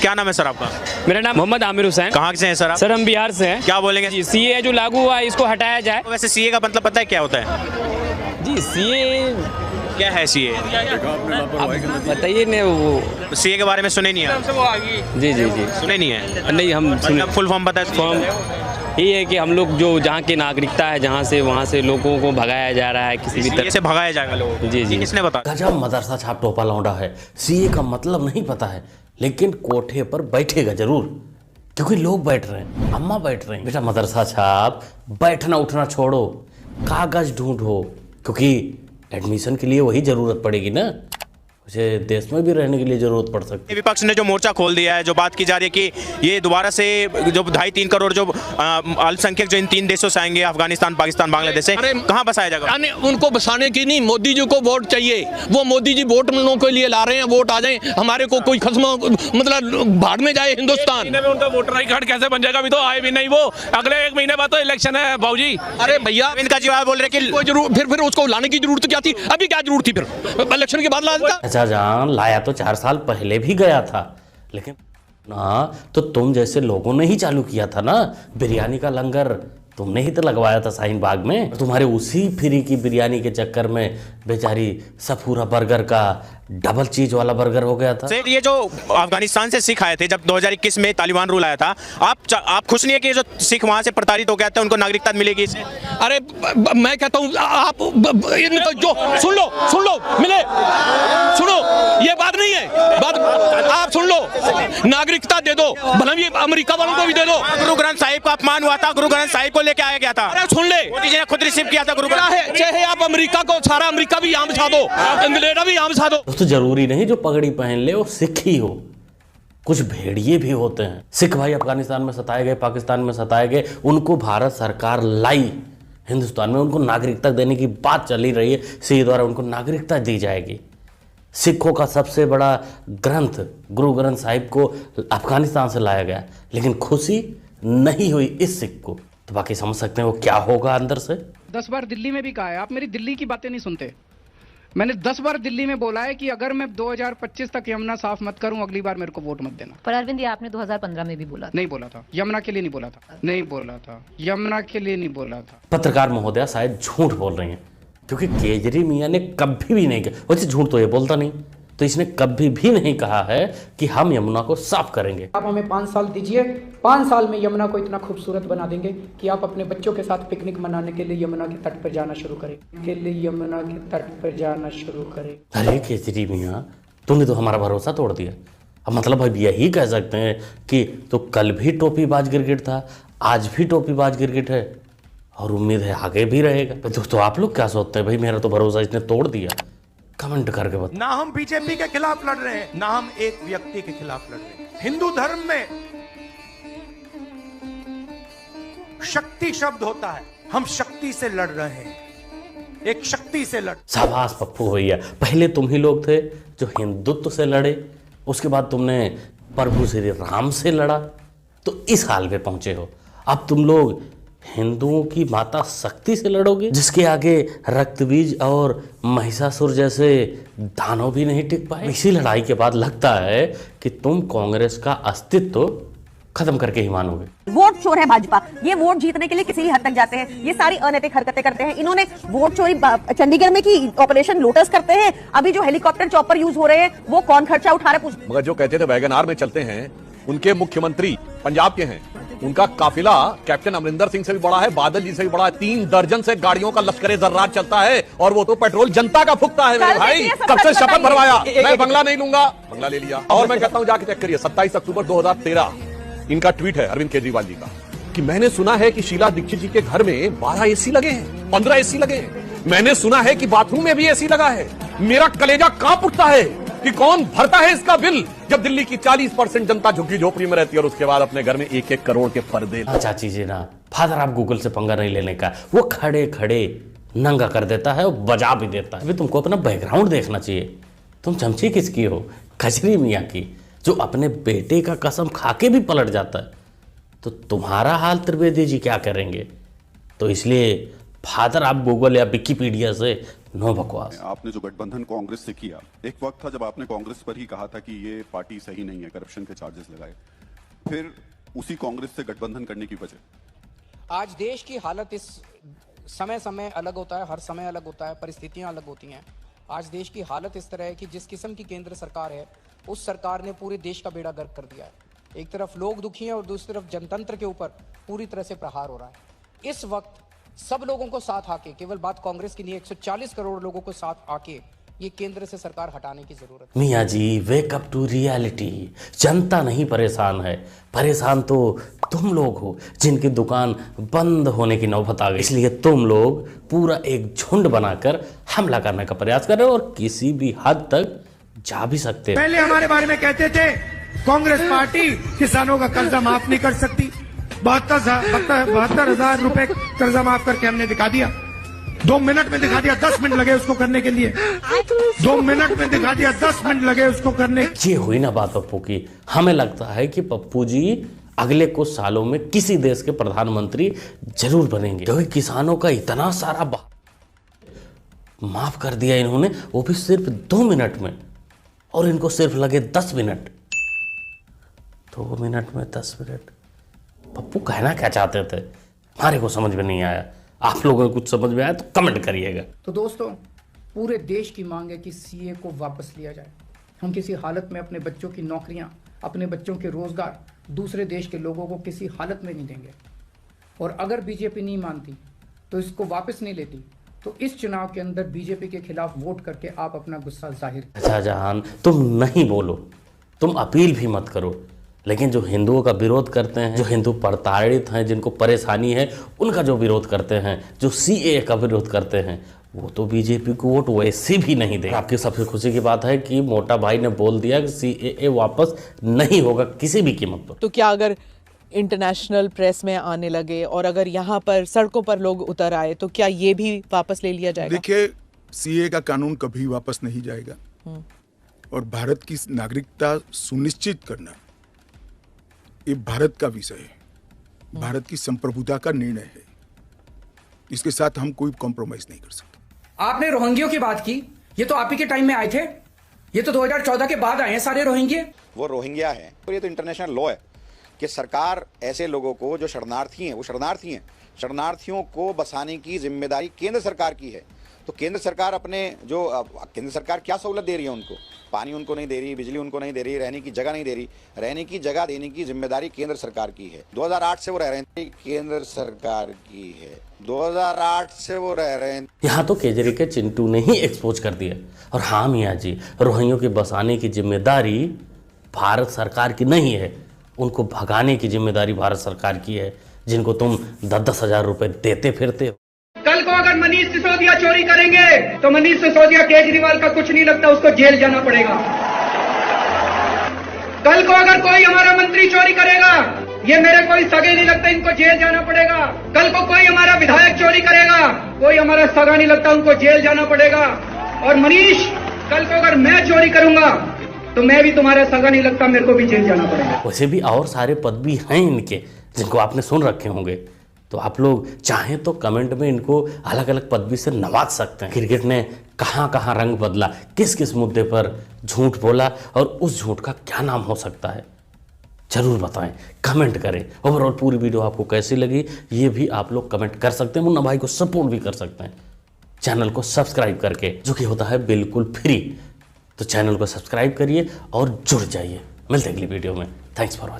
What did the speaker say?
क्या नाम है सर आपका? मेरा नाम मोहम्मद आमिर हुसैन। कहाँ से हैं सर आप? सर हम बिहार से हैं। क्या बोलेंगे? जी सीए जो लागू हुआ है इसको हटाया जाए। वैसे सीए का मतलब पता है क्या होता है? जी सीए क्या है सीए? बताइए ने वो सीए के बारे में सुने नहीं है? जी जी जी सुने नहीं है? नहीं हम सुने फुल फॉर्म पता है? फॉर्म ये है कि हम लोग जो जहाँ की नागरिकता है जहाँ से वहाँ से लोगों को भगाया जा रहा है किसी भी तरह से भगाया जाएगा लोगों को। जी जी किसने बताया? गजब मदरसा छाप टोपा लौंडा है। सीए का मतलब नहीं पता है लेकिन कोठे पर बैठेगा जरूर क्योंकि लोग बैठ रहे हैं, अम्मा बैठ रहे हैं। बेटा मदरसा छाप, बैठना उठना छोड़ो, कागज ढूंढो क्योंकि एडमिशन के लिए वही जरूरत पड़ेगी ना, उसे देश में भी रहने के लिए जरूरत पड़ सकती है। विपक्ष ने जो मोर्चा खोल दिया है, जो बात की जा रही है कि ये दोबारा से जो 2.5-3 करोड़ जो अल्पसंख्यक जो इन 3 देशों से आएंगे, अफगानिस्तान, पाकिस्तान, बांग्लादेश से, कहाँ बसाया जाएगा? उनको बसाने की नहीं, मोदी जी को वोट चाहिए। वो मोदी जी वोट मिलने के लिए ला रहे हैं, वोट आ जाए, हमारे को कोई खस्म मतलब भाड़ में जाए हिंदुस्तान में। उनका वोटर आई कार्ड कैसे बन जाएगा? अभी तो आए भी नहीं वो, अगले 1 महीने बाद तो इलेक्शन है बाबूजी। अरे भैया इनका जवाब बोल रहे कि कोई जरूर फिर उसको लाने की जरूरत क्या थी? अभी क्या जरूरत थी? फिर इलेक्शन के बाद ला देता। अच्छा जान लाया तो 4 साल पहले भी गया था लेकिन ना तो तुम जैसे लोगों ने ही चालू किया था ना। बिरयानी का लंगर तुमने ही तो लगवाया था शाहीन बाग में। तुम्हारे उसी फ्री की बिरयानी के चक्कर में बेचारी सफूरा बर्गर का डबल चीज वाला बर्गर हो गया था। सर ये जो अफगानिस्तान से सिख आए थे जब 2021 में तालिबान रूल आया था, आप खुश नहीं है कि जो सिख वहां से प्रताड़ित हो गए थे उनको नागरिकता मिलेगी इससे? अरे मैं कहता हूँ आप इनको जो सुन लो मिले सुनो, ये बात नहीं है, बात आप सुन लो, नागरिकता दे दो, भले भी अमेरिका वालों को भी दे दो। गुरु ग्रंथ साहिब का अपमान हुआ था, गुरु ग्रंथ साहिब को लेके आया गया था। अरे सुन ले, मोदी जी ने खुद रिसीव किया था गुरु ग्रंथ। चाहे आप अमेरिका को सारा अमेरिका भी यहाँ बिछा दो, इंग्लैंड भी यहाँ बिछा दो। तो जरूरी नहीं जो पगड़ी पहन ले वो सिख ही हो, कुछ भेड़िए भी होते हैं। सिख भाई अफगानिस्तान में सताए गए, पाकिस्तान में सताए गए, उनको भारत सरकार लाई हिंदुस्तान में, उनको नागरिकता देने की बात चली रही है। सीए द्वारा उनको नागरिकता दी जाएगी। सिखों का सबसे बड़ा ग्रंथ गुरु ग्रंथ साहिब को अफगानिस्तान से लाया गया लेकिन खुशी नहीं हुई इस सिख को, तो बाकी समझ सकते हैं वो क्या होगा अंदर से। 10 बार दिल्ली में भी कहा है, आप मेरी दिल्ली की बातें नहीं सुनते। मैंने 10 बार दिल्ली में बोला है कि अगर मैं 2025 तक यमुना साफ मत करूं, अगली बार मेरे को वोट मत देना। पर अरविंद ये आपने 2015 में भी बोला था। नहीं बोला था, यमुना के लिए नहीं बोला था, नहीं बोला था, यमुना के लिए नहीं बोला था। पत्रकार महोदया शायद झूठ बोल रही हैं क्योंकि केजरी मियां ने कभी भी नहीं कहा, वैसे झूठ तो ये बोलता नहीं, तो इसने कभी भी नहीं कहा है कि हम यमुना को साफ करेंगे। आप हमें 5 साल दीजिए, 5 साल में यमुना को इतना खूबसूरत बना देंगे कि आप अपने बच्चों के साथ पिकनिक मनाने के लिए यमुना के तट पर जाना शुरू करें, के लिए यमुना के तट पर जाना शुरू करें। अरे केजरी मियां तूने तो हमारा भरोसा तोड़ दिया। अब मतलब अब यही कह सकते हैं कि तो कल भी टोपीबाज गिरगिट था, आज भी टोपीबाज गिरगिट है और उम्मीद है आगे भी रहेगा। दोस्तों आप लोग क्या सोचते हैं? भाई मेरा तो भरोसा इसने तोड़ दिया। कमेंट करके बताओ। ना हम बीजेपी के खिलाफ लड़ रहे हैं, ना हम एक व्यक्ति के खिलाफ लड़ रहे हैं। हिंदू धर्म में शक्ति शब्द होता है, हम शक्ति से लड़ रहे हैं, एक शक्ति से लड़। शाबाश पप्पू भैया, पहले तुम ही लोग थे जो हिंदुत्व से लड़े, उसके बाद तुमने प्रभु श्री राम से लड़ा, तो इस हाल पे पहुंचे हो। अब तुम लोग हिंदुओं की माता शक्ति से लड़ोगे जिसके आगे रक्तबीज और महिषासुर जैसे दानव भी नहीं टिक पाए। इसी लड़ाई के बाद लगता है कि तुम कांग्रेस का अस्तित्व खत्म करके ही मानोगे। वोट चोर है भाजपा, ये वोट जीतने के लिए किसी हद तक जाते हैं, ये सारी अनैतिक हरकतें करते हैं। इन्होंने वोट चोरी चंडीगढ़ में की, ऑपरेशन लोटस करते हैं, अभी जो हेलीकॉप्टर चॉपर यूज हो रहे हैं वो कौन खर्चा उठा रहे? मगर जो कहते थे वैगन आर में चलते हैं, उनके मुख्यमंत्री पंजाब के हैं, उनका काफिला कैप्टन अमरिंदर सिंह से भी बड़ा है, बादल जी से भी बड़ा है। 3 दर्जन से गाड़ियों का लश्करे जर्रार चलता है और वो तो पेट्रोल जनता का फूकता है। मेरे भाई कब से शपथ भरवाया मैं बंगला नहीं लूंगा, बंगला ले लिया। और मैं कहता हूं जाके चेक करिए, 27 अक्टूबर 2013 इनका ट्वीट है अरविंद केजरीवाल जी का कि मैंने सुना है कि शीला दीक्षित जी के घर में 12 एसी लगे हैं, 15 एसी लगे हैं। मैंने सुना है कि बाथरूम में भी एसी लगा है। मेरा कलेजा कांप उठता है कि कौन भरता है इसका बिल, जब दिल्ली की 40% जनता झुग्गी झोपड़ी में रहती है और उसके बाद अपने घर में 1-1 करोड़ के पर्दे। चाची जी ना, फादर आप गूगल से पंगा नहीं लेने का, वो खड़े खड़े नंगा कर देता है और बजा भी देता है। अभी तुमको अपना बैकग्राउंड देखना चाहिए। तुम चमची किसकी हो? कजरी मियाँ की, जो अपने बेटे का कसम खा के भी पलट जाता है। तो तुम्हारा हाल त्रिवेदी जी क्या करेंगे? तो इसलिए फादर आप गूगल या विकिपीडिया से नो बकवास। आपने जो गठबंधन कांग्रेस से किया, एक वक्त था जब आपने कांग्रेस पर ही कहा था कि ये पार्टी सही नहीं है, करप्शन के चार्जेस लगाए, फिर उसी कांग्रेस से गठबंधन करने की वजह? आज देश की हालत इस समय समय अलग होता है, हर समय अलग होता है, परिस्थितियां अलग होती हैं। आज देश की हालत इस तरह है कि जिस किस्म की केंद्र सरकार है, उस सरकार ने पूरे देश का बेड़ा गर्क कर दिया है। एक तरफ लोग दुखी हैं और दूसरी तरफ जनतंत्र के ऊपर पूरी तरह से प्रहार हो रहा है। इस वक्त सब लोगों को साथ आके, केवल बात कांग्रेस की नहीं, 140 करोड़ लोगों को साथ आके ये केंद्र से सरकार हटाने की जरूरत है। मियाँ जी, वेक अप टू रियलिटी। जनता नहीं परेशान है, परेशान तो तुम लोग हो जिनकी दुकान बंद होने की नौबत आ गई। इसलिए तुम लोग पूरा एक झुंड बनाकर हमला करने का प्रयास कर रहे हो और किसी भी हद तक जा भी सकते हो। पहले हमारे बारे में कहते थे कांग्रेस पार्टी किसानों का कर्जा माफ नहीं कर सकती। 72,000 रुपए कर्जा माफ करके हमने दिखा दिया। 2 मिनट में दिखा दिया, 10 मिनट लगे उसको करने के लिए। 2 मिनट में दिखा दिया, 10 मिनट लगे उसको करने। ये हुई ना बात पप्पू की। हमें लगता है कि पप्पू जी अगले कुछ सालों में किसी देश के प्रधानमंत्री जरूर बनेंगे, क्योंकि किसानों का इतना सारा माफ कर दिया इन्होंने, वो भी सिर्फ 2 मिनट में, और इनको सिर्फ लगे 10 मिनट। 2 मिनट में 10 मिनट। पप्पू कहना क्या चाहते थे हमारे को समझ में नहीं आया। आप लोगों को कुछ समझ में आया तो कमेंट करिएगा। तो दोस्तों, पूरे देश की मांग है कि सीए को वापस लिया जाए। हम किसी हालत में अपने बच्चों की नौकरियां, अपने बच्चों के रोजगार दूसरे देश के लोगों को किसी हालत में नहीं देंगे। और अगर बीजेपी नहीं मानती तो इसको वापस नहीं लेती, तो इस चुनाव के अंदर बीजेपी के खिलाफ वोट करके आप अपना गुस्सा जाहिर। शाहजहां, तुम नहीं बोलो, तुम अपील भी मत करो, लेकिन जो हिंदुओं का विरोध करते हैं, जो हिंदू प्रताड़ित हैं, जिनको परेशानी है, उनका जो विरोध करते हैं, जो सीए का विरोध करते हैं, वो तो बीजेपी को वोट वैसे भी नहीं देंगे। आपकी सबसे खुशी की बात है कि मोटा भाई ने बोल दिया कि सीएए वापस नहीं होगा किसी भी कीमत पर। तो क्या अगर इंटरनेशनल प्रेस में आने लगे और अगर यहाँ पर सड़कों पर लोग उतर आए तो क्या ये भी वापस ले लिया जाएगा? देखिए, सीए का कानून कभी वापस नहीं जाएगा और भारत की नागरिकता सुनिश्चित करना ये भारत का विषय है, भारत की संप्रभुता का निर्णय है। इसके साथ हम कोई कॉम्प्रोमाइज नहीं कर सकते। आपने रोहिंग्यों की बात की, ये तो आप ही के टाइम में आए थे, ये तो 2014 के बाद आए हैं सारे रोहिंग्या। वो रोहिंग्या है और ये तो इंटरनेशनल लॉ है कि सरकार ऐसे लोगों को जो शरणार्थी हैं, वो शरणार्थी हैं, शरणार्थियों को बसाने की जिम्मेदारी केंद्र सरकार की है। तो केंद्र सरकार अपने जो केंद्र सरकार क्या सहूलत दे रही है उनको? पानी उनको नहीं दे रही, बिजली उनको नहीं दे रही, रहने की जगह नहीं दे रही। रहने की जगह देने की जिम्मेदारी केंद्र सरकार की है। 2008 से वो रह रहे हैं, केंद्र सरकार की है। 2008 से वो रह रहे हैं। यहाँ तो केजरी के चिंटू ने ही एक्सपोज कर दिया। और हाँ मियाँ जी, रोहिंग्यों के बसाने की जिम्मेदारी भारत सरकार की नहीं है, उनको भगाने की जिम्मेदारी भारत सरकार की है, जिनको तुम 10-10 हजार रुपए देते फिरते हो। कल को अगर मनीष सिसोदिया चोरी करेंगे तो मनीष सिसोदिया केजरीवाल का कुछ नहीं लगता, उसको जेल जाना पड़ेगा। कल को अगर कोई हमारा मंत्री चोरी करेगा, ये मेरे कोई सगे नहीं लगता, इनको जेल जाना पड़ेगा। कल को कोई हमारा विधायक चोरी करेगा, कोई हमारा सगा नहीं लगता, उनको जेल जाना पड़ेगा। और मनीष, कल को अगर मैं चोरी करूंगा तो मैं भी तुम्हारा सगा नहीं लगता, मेरे को भी जेल जाना पड़ेगा। वैसे भी और सारे पद भी हैं इनके, जिनको आपने सुन रखे होंगे। तो आप लोग चाहें तो कमेंट में इनको अलग अलग पदवी से नवाज सकते हैं। क्रिकेट ने कहां कहां रंग बदला, किस किस मुद्दे पर झूठ बोला, और उस झूठ का क्या नाम हो सकता है, जरूर बताएं, कमेंट करें। ओवरऑल पूरी वीडियो आपको कैसी लगी ये भी आप लोग कमेंट कर सकते हैं। मुन्ना भाई को सपोर्ट भी कर सकते हैं चैनल को सब्सक्राइब करके, जो कि होता है बिल्कुल फ्री। तो चैनल को सब्सक्राइब करिए और जुड़ जाइए। मिलते हैं अगली वीडियो में। Thanks for watching.